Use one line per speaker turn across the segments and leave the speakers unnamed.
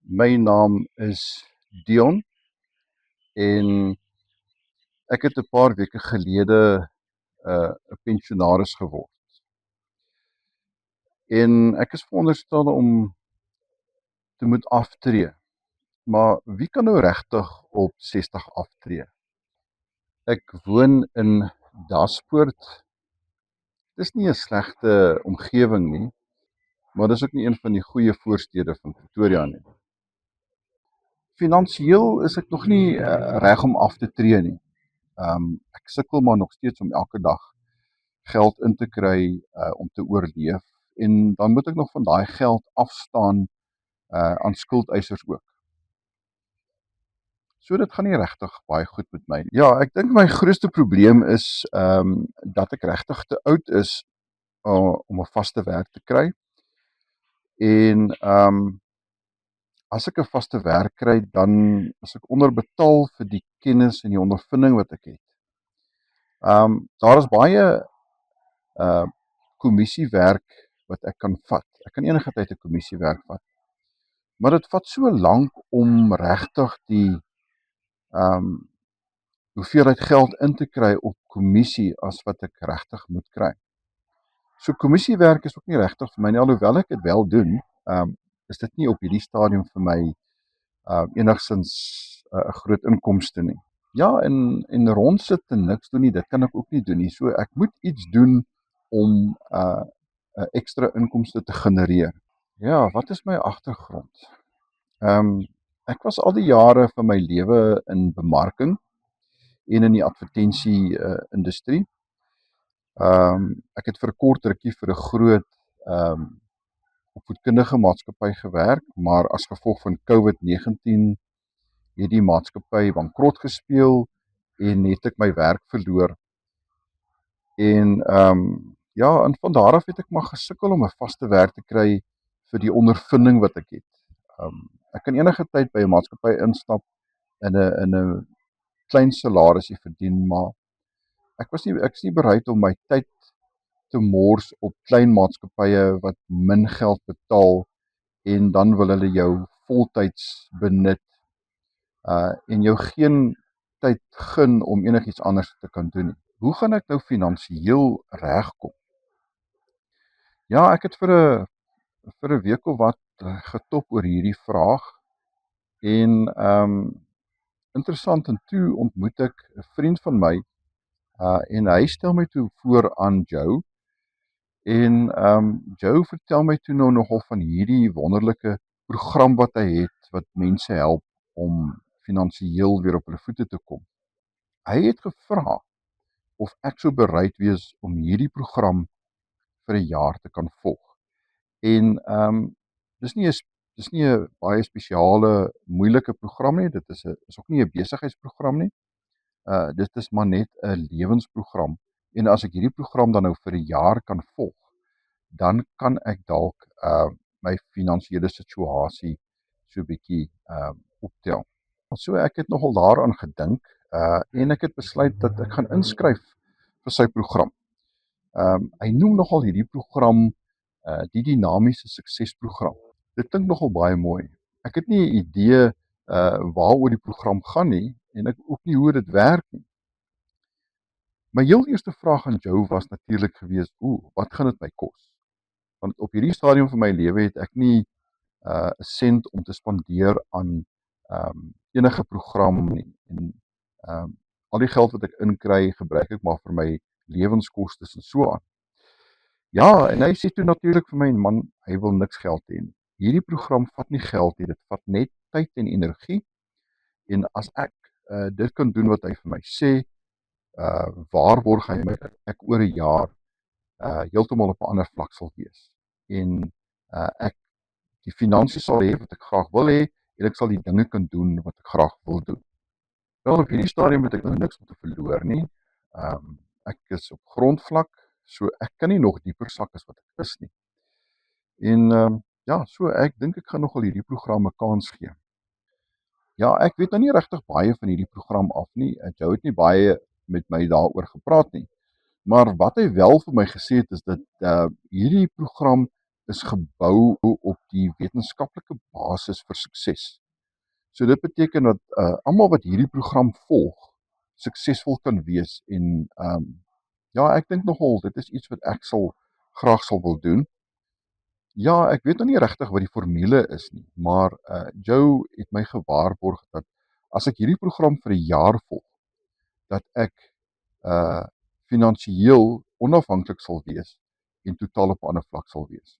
My naam is Dion en ek het 'n paar weke gelede 'n pensionaris geword. En ek is veronderstel om te moet aftree. Maar wie kan nou regtig op 60 aftree? Ek woon in Daspoort. Dis nie 'n slegte omgewing nie, maar dis ook nie een van die goeie voorstede van Pretoria nie. Finansiëel is ek nog nie reg om af te tree nie. Ek sukkel maar nog steeds om elke dag geld in te kry om te oorleef en dan moet ek nog van daai geld afstaan aan skuldeisers ook. So dit gaan nie regtig baie goed met my nie. Ja, ek dink my grootste probleem is dat ek regtig te oud is om 'n vaste werk te kry. En as ek 'n vaste werk kry, dan is ek onderbetaal vir die kennis en die ondervinding wat ek het. Daar is baie kommissiewerk wat ek kan vat. Ek kan enige tyd 'n kommissiewerk vat. Maar dit vat so lank om regtig die hoeveelheid geld in te kry op kommissie as wat ek regtig moet kry. So kommissiewerk is ook nie regtig vir my nie, alhoewel ek dit wel doen, is dit nie op hierdie stadium vir my enigstens 'n groot inkomste nie. Ja, en rondsit en niks doen nie, dit kan ek ook nie doen nie. So ek moet iets doen om 'n ekstra inkomste te genereer. Ja, wat is my agtergrond? Ek was al die jare van my lewe in bemarking en in die advertensie industrie. Ek het vir 'n kort rukkie vir 'n groot opvoedkundige maatskappy gewerk, maar as gevolg van COVID-19 het die maatskappy bankrot gespeel en het ek my werk verloor. En ja, en van daar af het ek maar gesukkel om 'n vaste werk te kry vir die ondervinding wat ek het. Ek kan enige tyd by 'n maatskappy instap in 'n klein salarisie verdien, maar ek is nie bereid om my tyd te mors op klein maatskappye wat min geld betaal en dan wil hulle jou voltyds benut en jou geen tyd gun om enigiets anders te kan doen nie. Hoe gaan ek nou finansiëel regkom? Ja, ek het vir 'n week of wat getop oor hierdie vraag en interessant, en toe ontmoet ek 'n vriend van my en hy stel my toe voor aan Joe. En Joe vertel my toe nou nogal van hierdie wonderlike program wat hy het wat mense help om finansiëel weer op hulle voete te kom. Hy het gevra of ek sou bereid wees om hierdie program vir 'n jaar te kan volg. En dis nie 'n baie spesiale moeilike program nie. Dit is ook nie 'n besigheidsprogram nie. Dit is maar net 'n lewensprogram. En as ek hierdie program dan nou vir 'n jaar kan volg, dan kan ek dalk my finansiële situasie so 'n bietjie optel. So ek het nogal daaraan gedink en ek het besluit dat ek gaan inskryf vir sy program. Hy noem nogal hierdie program die dinamiese suksesprogram. Dit klink nogal baie mooi. Ek het nie 'n idee waaroor die program gaan nie en ek ook nie hoe dit werk nie. My heel eerste vraag aan Joe was natuurlik gewees, wat gaan dit my kos? Want op hierdie stadium van my lewe het ek nie 'n sent om te spandeer aan enige program nie. En al die geld wat ek inkry, gebruik ek maar vir my lewenskostes en so aan. Ja, en hy sê toe natuurlik vir my, man, hy wil niks geld hê nie. Hierdie program vat nie geld nie, dit vat net tyd en energie. En as ek dit kan doen wat hy vir my sê, waarborg hy my dat ek oor 'n jaar heeltemal op 'n ander vlak sal wees. En ek die finansies sal hê wat ek graag wil hê en ek sal die dinge kan doen wat ek graag wil doen. Wel, op hierdie stadium het ek nou niks om te verloor nie. Ek is op grondvlak, so ek kan nie nog dieper sak as wat ek is nie. En ja, so ek dink ek gaan nogal hierdie program 'n kans gee. Ja, ek weet nou nie regtig baie van hierdie program af nie. Joe het nie baie met my daaroor gepraat nie. Maar wat hy wel vir my gesê het is dat hierdie program is gebou op die wetenskaplike basis vir sukses. So dit beteken dat almal wat hierdie program volg, suksesvol kan wees en ja, ek dink nogal dit is iets wat ek graag sal wil doen. Ja, ek weet nog nie regtig wat die formule is nie, maar Joe het my gewaarborg dat as ek hierdie program vir 'n jaar volg, dat ek finansiëel onafhanklik sal wees en totaal op 'n ander vlak sal wees.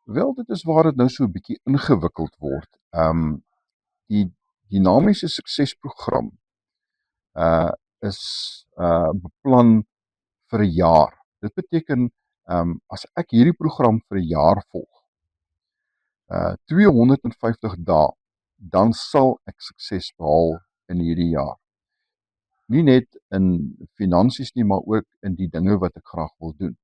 Wel, dit is waar dit nou so 'n bietjie ingewikkeld word. Die dinamiese suksesprogram uh is beplan vir 'n jaar. Dit beteken as ek hierdie program vir 'n jaar volg, 250 dae, dan sal ek sukses behaal in hierdie jaar. Nie net in finansies nie, maar ook in die dinge wat ek graag wil doen.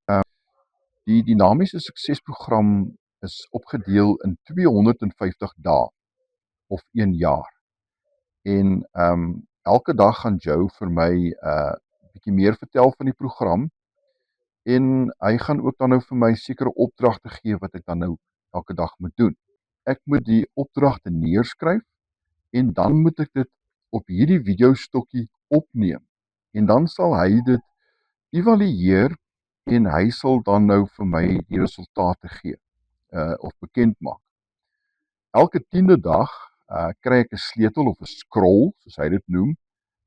Die dinamiese suksesprogram is opgedeel in 250 dae of 1 jaar. En elke dag gaan Joe vir my bietjie meer vertel van die program en hy gaan ook dan nou vir my sekere opdragte gee wat ek dan nou elke dag moet doen. Ek moet die opdragte neerskryf en dan moet ek dit op hierdie videostokkie opneem. En dan sal hy dit evalueer en hy sal dan nou vir my die resultate gee of bekend maak. Elke 10de dag kry ek 'n sleutel of 'n scroll, soos hy dit noem.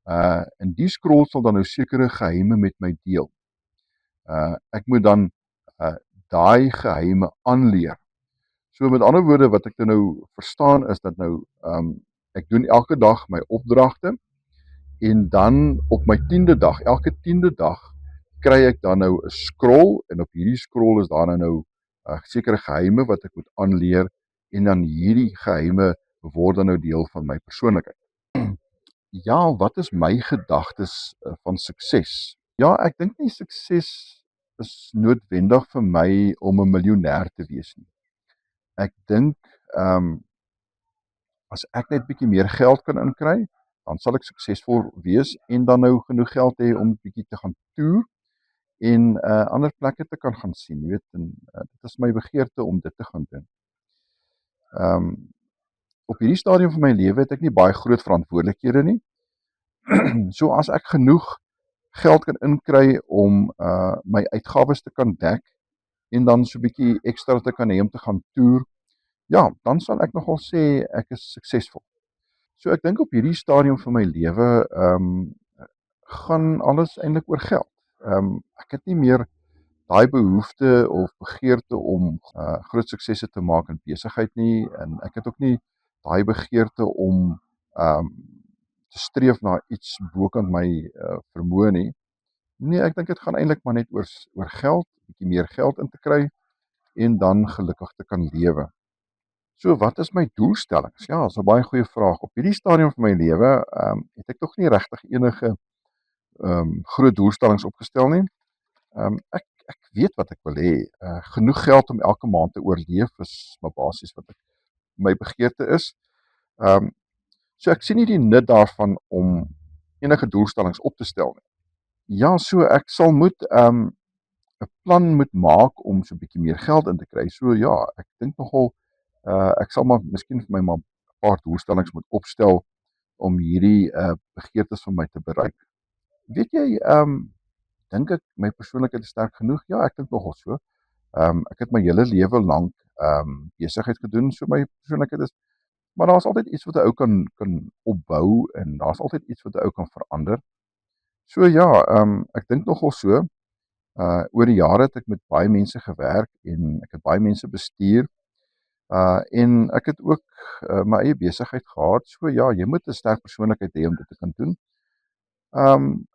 En die scroll sal dan nou sekere geheime met my deel. Ek moet dan daai geheime aanleer. So met ander woorde wat ek nou verstaan is dat nou ek doen elke dag my opdragte en dan op my 10de dag, elke 10de dag kry ek dan nou 'n scroll en op hierdie scroll is daar nou sekere geheime wat ek moet aanleer en dan hierdie geheime word dan nou deel van my persoonlikheid. Ja, wat is my gedagtes van sukses? Ja, ek dink nie sukses is noodwendig vir my om 'n miljonair te wees nie. Ek dink as ek net bietjie meer geld kan inkry, dan sal ek suksesvol wees en dan nou genoeg geld hê om bietjie te gaan toer en ander plekke te kan gaan sien, jy weet, en dit is my begeerte om dit te gaan doen. Op hierdie stadium van my lewe het ek nie baie groot verantwoordelikhede nie. So as ek genoeg geld kan inkry om my uitgawes te kan dek en dan so 'n bietjie ekstra te kan hê om te gaan toer, ja, dan sal ek nogal sê ek is suksesvol. So ek dink op hierdie stadium van my lewe gaan alles eintlik oor geld. Ek het nie meer daai behoefte of begeerte om groot suksesse te maak in besigheid nie en ek het ook nie daai begeerte om te streef na iets bokant my vermoë nie. Nee, ek dink dit gaan eintlik maar net oor geld, bietjie meer geld in te kry en dan gelukkig te kan lewe. So wat is my doelstellings? Ja, dis 'n baie goeie vraag. Op hierdie stadium van my lewe het ek tog nie regtig enige groot doelstellings opgestel nie. Ek weet wat ek wil hê. Genoeg geld om elke maand te oorleef is maar basies wat my begeerte is. So ek sien nie die nut daarvan om enige doelstellings op te stel nie. Ja, so ek sal moet 'n plan moet maak om so 'n bietjie meer geld in te kry. So ja, ek dink nogal ek sal maar miskien vir my maar 'n paar doelstellings moet opstel om hierdie begeertes van my te bereik. Weet jy, dink ek my persoonlikheid is sterk genoeg? Ja, ek dink nogal so. Ek het my hele lewe lank besigheid gedoen, so my persoonlikheid is maar daar's altyd iets wat 'n ou kan opbou en daar's altyd iets wat 'n ou kan verander. So ja, ek dink nogal so. Oor die jare het ek met baie mense gewerk en ek het baie mense bestuur. En ek het ook my eie besigheid gehad. So ja, jy moet 'n sterk persoonlikheid hê om dit te kan doen.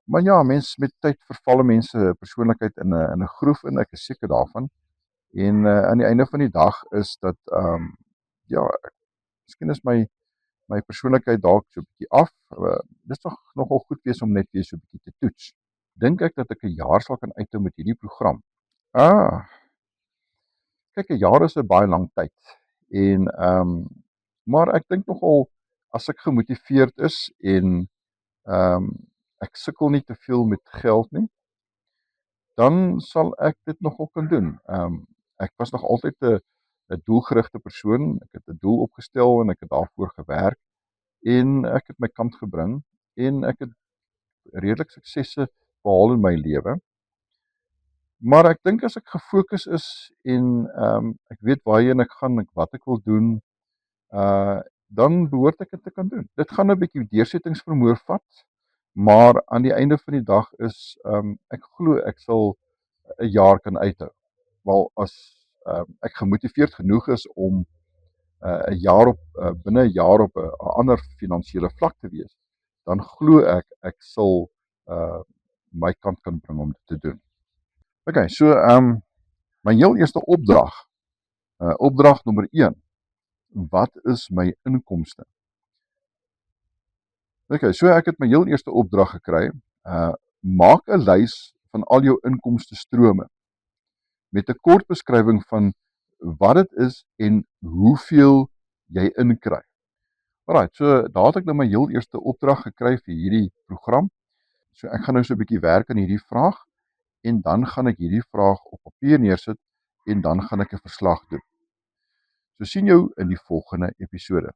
Maar ja, met tyd verval mense persoonlikheid in 'n groef en ek is seker daarvan. En aan die einde van die dag is dat ja, miskien is my persoonlikheid dalk so 'n bietjie af. Dit sal nogal goed wees om net weer so 'n bietjie te toets. Dink ek dat ek 'n jaar sal kan uithou met hierdie program? Kyk, 'n jaar is 'n baie lang tyd. En maar ek dink nogal as ek gemotiveerd is en ek sukkel nie te veel met geld nie, dan sal ek dit nogal kan doen. Ek was nog altyd 'n doelgerigte persoon. Ek het 'n doel opgestel en ek het daarvoor gewerk en ek het my kant gebring en ek het redelik suksesse behaal in my lewe. Maar ek dink as ek gefokus is en ek weet waarheen ek gaan, wat ek wil doen, dan behoort ek dit te kan doen. Dit gaan 'n bietjie deursettingsvermoë vat, maar aan die einde van die dag is ek glo ek sal 'n jaar kan uithou. Wel as ek gemotiveerd genoeg is om 'n jaar op binne 'n jaar op 'n ander finansiële vlak te wees, dan glo ek sal my kant kan bring om dit te doen. Okay, so my heel eerste opdrag, opdrag nommer 1, wat is my inkomste? Okay, so ek het my heel eerste opdrag gekry, maak 'n lys van al jou inkomste strome met 'n kort beskrywing van wat dit is en hoeveel jy inkry. Alraai, so daar het ek nou my heel eerste opdrag gekry vir hierdie program. So ek gaan nou so 'n bietjie werk aan hierdie vraag en dan gaan ek hierdie vraag op papier neersit en dan gaan ek 'n verslag doen. So sien jou in die volgende episode.